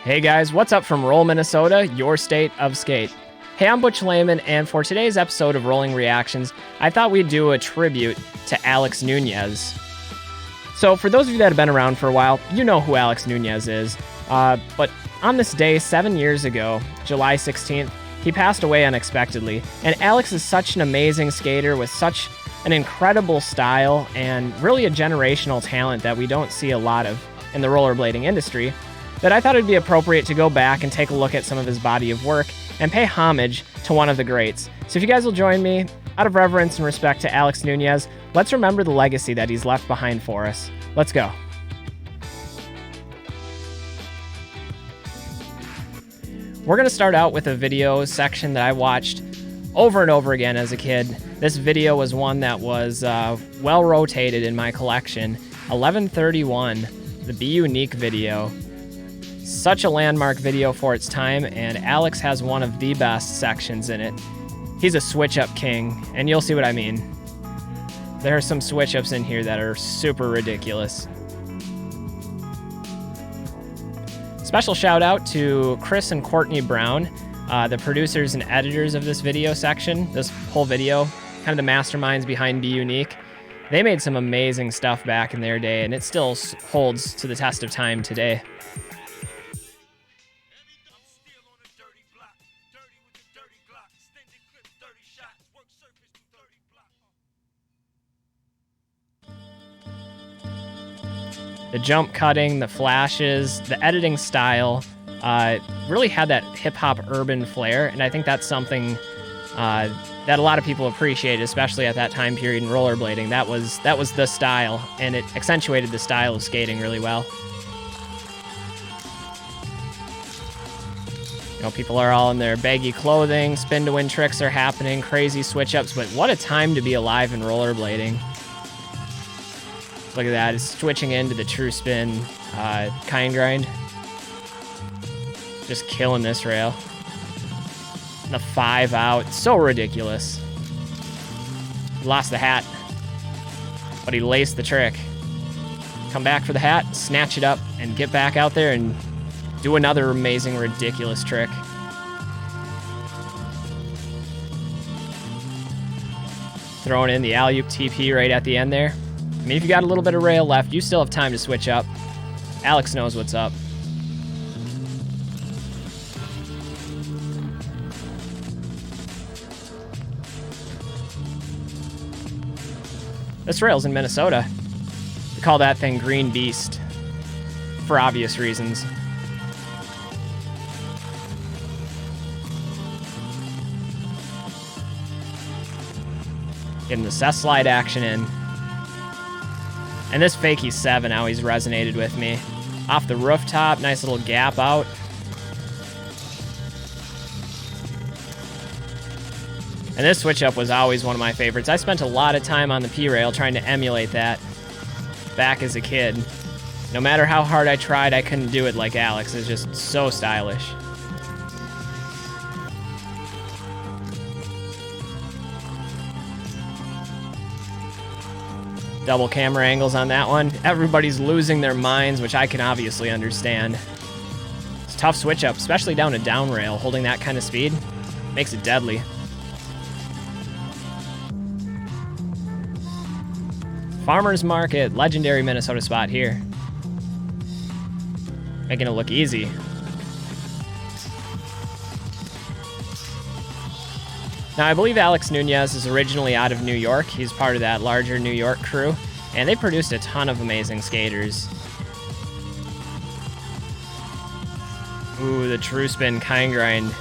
Hey guys, what's up from Roll, Minnesota, your state of skate? Hey, I'm Butch Lehman, and for today's episode of Rolling Reactions, I thought we'd do a tribute to Alex Nunez. So for those of you that have been around for a while, you know who Alex Nunez is. But on this day, 7 years ago, July 16th, he passed away unexpectedly. And Alex is such an amazing skater with such an incredible style and really a generational talent that we don't see a lot of in the rollerblading industry, that I thought it'd be appropriate to go back and take a look at some of his body of work and pay homage to one of the greats. So if you guys will join me, out of reverence and respect to Alex Nunez, let's remember the legacy that he's left behind for us. Let's go. We're going to start out with a video section that I watched over and over again as a kid. This video was one that was well rotated in my collection. 1131, the Be Unique video. Such a landmark video for its time, and Alex has one of the best sections in it. He's a switch-up king, and you'll see what I mean. There are some switch-ups in here that are super ridiculous. Special shout-out to Chris and Courtney Brown, the producers and editors of this video section, this whole video, kind of the masterminds behind Be Unique. They made some amazing stuff back in their day, and it still holds to the test of time today. The jump cutting, the flashes, the editing style really had that hip-hop urban flair, and I think that's something that a lot of people appreciated, especially at that time period in rollerblading. That was the style, and it accentuated the style of skating really well. You know, people are all in their baggy clothing, spin-to-win tricks are happening, crazy switch-ups, but what a time to be alive in rollerblading. Look at that, it's switching into the true spin kind grind. Just killing this rail. The 5 out, so ridiculous. Lost the hat, but he laced the trick. Come back for the hat, snatch it up, and get back out there and do another amazing, ridiculous trick. Throwing in the alley-oop TP right at the end there. I mean, if you got a little bit of rail left, you still have time to switch up. Alex knows what's up. This rail's in Minnesota. We call that thing Green Beast for obvious reasons. Getting the set slide action in. And this fakie 7 always resonated with me. Off the rooftop, nice little gap out. And this switch up was always one of my favorites. I spent a lot of time on the P-rail trying to emulate that back as a kid. No matter how hard I tried, I couldn't do it like Alex. It's just so stylish. Double camera angles on that one. Everybody's losing their minds, which I can obviously understand. It's a tough switch up, especially down a down rail. Holding that kind of speed makes it deadly. Farmers Market, legendary Minnesota spot here. Making it look easy. Now, I believe Alex Nunez is originally out of New York. He's part of that larger New York crew, and they produced a ton of amazing skaters. Ooh, the true spin kind grind.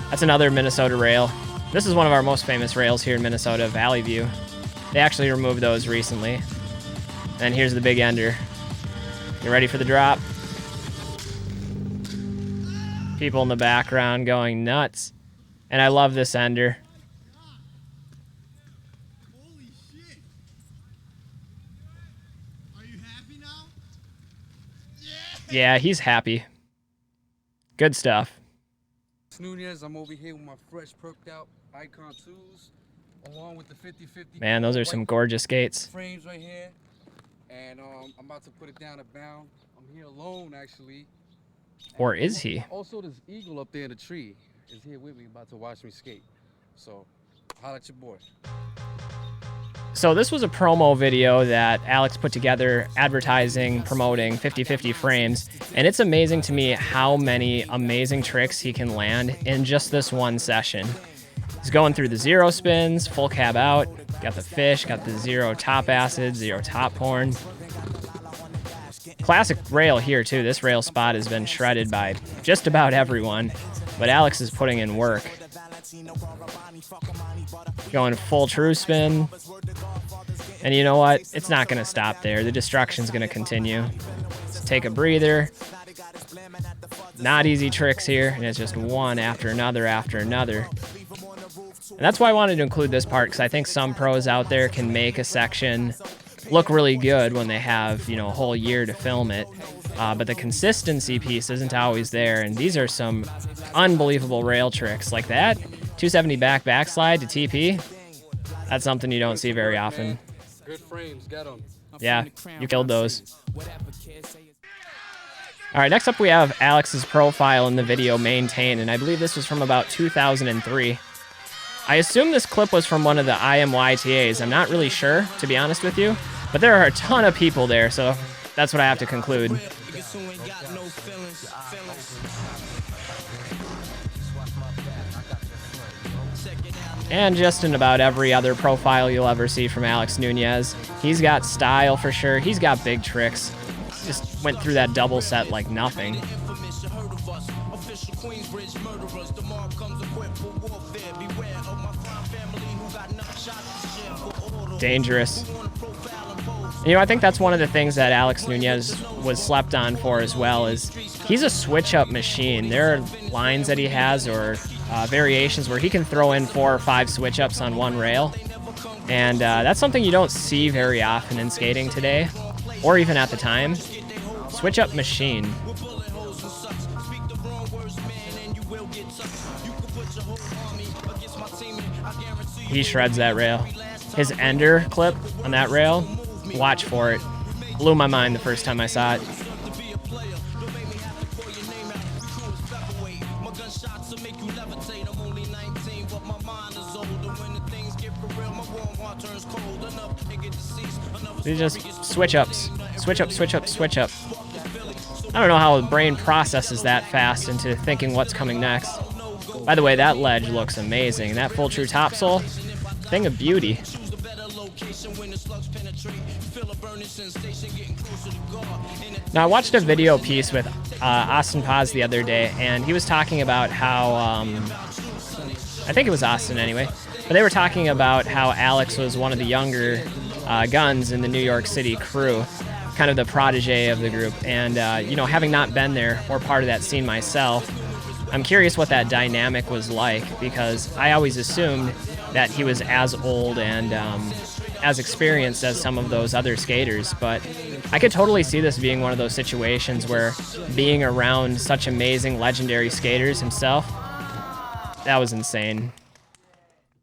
That's another Minnesota rail. This is one of our most famous rails here in Minnesota, Valley View. They actually removed those recently. And here's the big ender. You ready for the drop? People in the background going nuts. And I love this ender. Yeah, he's happy. Good stuff. Alex Nunez, I'm over here with my fresh perked out Icon 2s, along with the 50-50. Man, those are some gorgeous skates. Frames right here. And I'm about to put it down a bound. I'm here alone, actually. Or is he? Also, this eagle up there in the tree is here with me, about to watch me skate. So, holla at your boy. So this was a promo video that Alex put together advertising, promoting 50/50 frames. And it's amazing to me how many amazing tricks he can land in just this one session. He's going through the zero spins, full cab out, got the fish, got the zero top acid, zero top horn. Classic rail here too. This rail spot has been shredded by just about everyone, but Alex is putting in work. Going full true spin. And you know what? It's not going to stop there. The destruction's going to continue. Let's take a breather. Not easy tricks here, and it's just one after another after another. And that's why I wanted to include this part, because I think some pros out there can make a section look really good when they have, you know, a whole year to film it. But the consistency piece isn't always there, and these are some unbelievable rail tricks like that. 270 backslide to TP. That's something you don't see very often. Good frames, get them. Yeah, you killed those. All right, next up we have Alex's profile in the video Maintain, and I believe this was from about 2003. I assume this clip was from one of the IMYTAs. I'm not really sure, to be honest with you, but there are a ton of people there, so that's what I have to conclude. And just in about every other profile you'll ever see from Alex Nunez. He's got style for sure. He's got big tricks. Just went through that double set like nothing. Dangerous. You know, I think that's one of the things that Alex Nunez was slept on for as well, is he's a switch-up machine. There are lines that he has, or variations where he can throw in 4 or 5 switch-ups on one rail. And that's something you don't see very often in skating today, or even at the time. Switch-up machine. He shreds that rail. His ender clip on that rail, watch for it. Blew my mind the first time I saw it. These just switch ups. Switch up, switch up, switch up. I don't know how the brain processes that fast into thinking what's coming next. By the way, that ledge looks amazing. That full true topsoul, thing of beauty. Now, I watched a video piece with Austin Paz the other day, and he was talking about how, I think it was Austin anyway, but they were talking about how Alex was one of the younger guns in the New York City crew, kind of the protege of the group. And, you know, having not been there or part of that scene myself, I'm curious what that dynamic was like, because I always assumed that he was as old and as experienced as some of those other skaters. But I could totally see this being one of those situations where being around such amazing, legendary skaters himself, that was insane.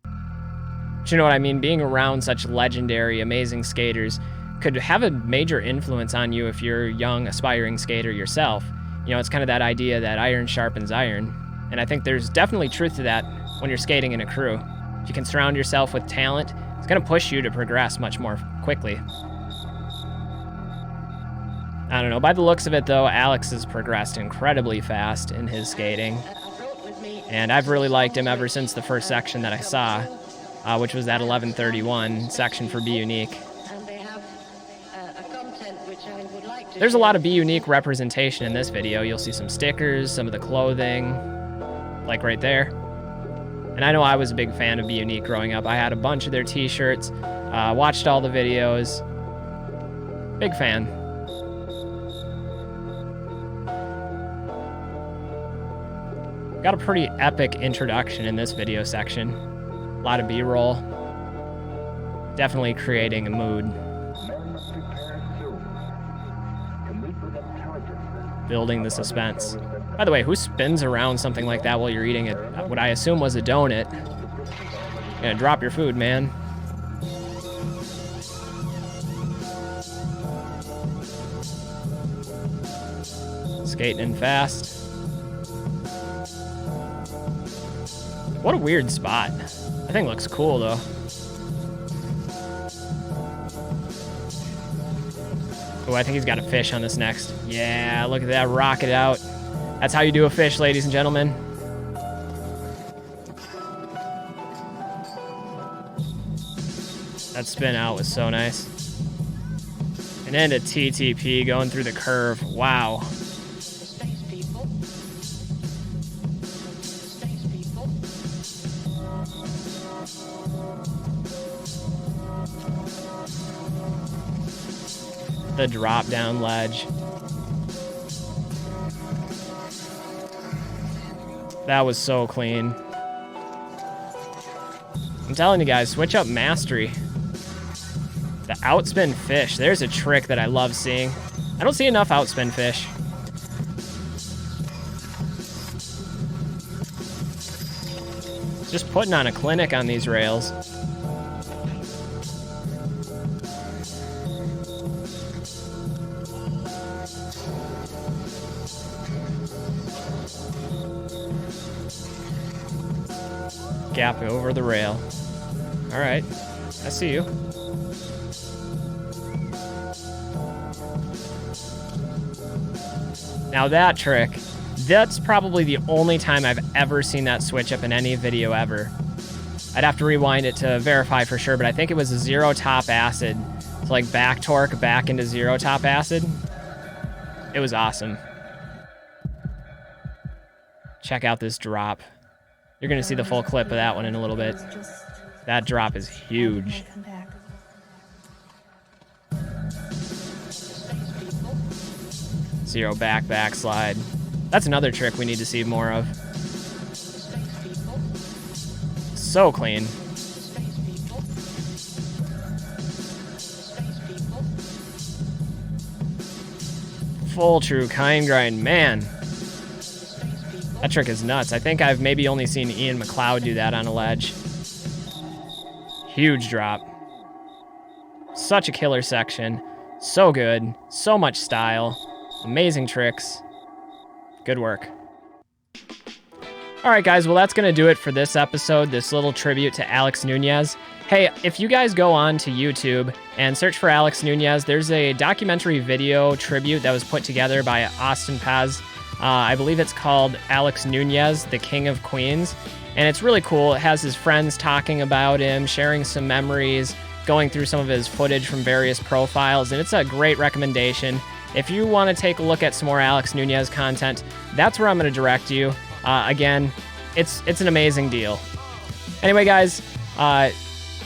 But you know what I mean? Being around such legendary, amazing skaters could have a major influence on you if you're a young, aspiring skater yourself. You know, it's kind of that idea that iron sharpens iron. And I think there's definitely truth to that when you're skating in a crew. If you can surround yourself with talent, it's going to push you to progress much more quickly. I don't know. By the looks of it, though, Alex has progressed incredibly fast in his skating. And I've really liked him ever since the first section that I saw, which was that 1131 section for Be Unique. There's a lot of Be Unique representation in this video. You'll see some stickers, some of the clothing, like right there. And I know I was a big fan of Be Unique growing up. I had a bunch of their t-shirts, watched all the videos. Big fan. Got a pretty epic introduction in this video section. A lot of B-roll. Definitely creating a mood. Building the suspense. By the way, who spins around something like that while you're eating it? What I assume was a donut. You're gonna drop your food, man. Skating in fast. What a weird spot. I think it looks cool though. Oh, I think he's got a fish on this next. Yeah, look at that, rocket out. That's how you do a fish, ladies and gentlemen. That spin out was so nice. And then a TTP going through the curve. Wow. The drop down ledge. That was so clean. I'm telling you guys, switch up mastery. The outspin fish. There's a trick that I love seeing. I don't see enough outspin fish. Just putting on a clinic on these rails. Gap over the rail. All right, I see you. Now that trick, that's probably the only time I've ever seen that switch up in any video ever. I'd have to rewind it to verify for sure, but I think it was a zero top acid. So like back torque back into zero top acid. It was awesome. Check out this drop. You're gonna see the full clip of that one in a little bit. That drop is huge. Zero backslide. That's another trick we need to see more of. So clean. Full true kind grind, man. That trick is nuts. I think I've maybe only seen Ian McLeod do that on a ledge. Huge drop. Such a killer section. So good. So much style. Amazing tricks. Good work. All right, guys. Well, that's going to do it for this episode, this little tribute to Alex Nunez. Hey, if you guys go on to YouTube and search for Alex Nunez, there's a documentary video tribute that was put together by Austin Paz. I believe it's called Alex Nunez, the King of Queens. And it's really cool. It has his friends talking about him, sharing some memories, going through some of his footage from various profiles. And it's a great recommendation. If you want to take a look at some more Alex Nunez content, that's where I'm going to direct you. Again, it's an amazing deal. Anyway, guys, I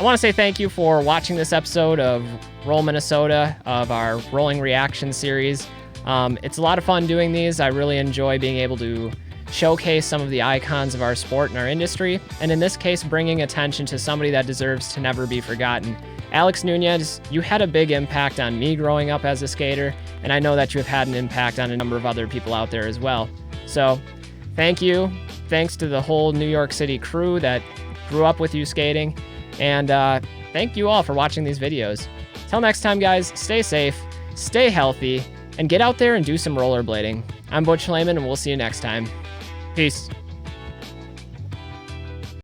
want to say thank you for watching this episode of Roll Minnesota, of our Rolling Reaction series. It's a lot of fun doing these. I really enjoy being able to showcase some of the icons of our sport and our industry, and in this case, bringing attention to somebody that deserves to never be forgotten. Alex Nunez, you had a big impact on me growing up as a skater, and I know that you have had an impact on a number of other people out there as well. So, thank you. Thanks to the whole New York City crew that grew up with you skating, and thank you all for watching these videos. Till next time, guys, stay safe, stay healthy, and get out there and do some rollerblading. I'm Butch Lehman, and we'll see you next time. Peace.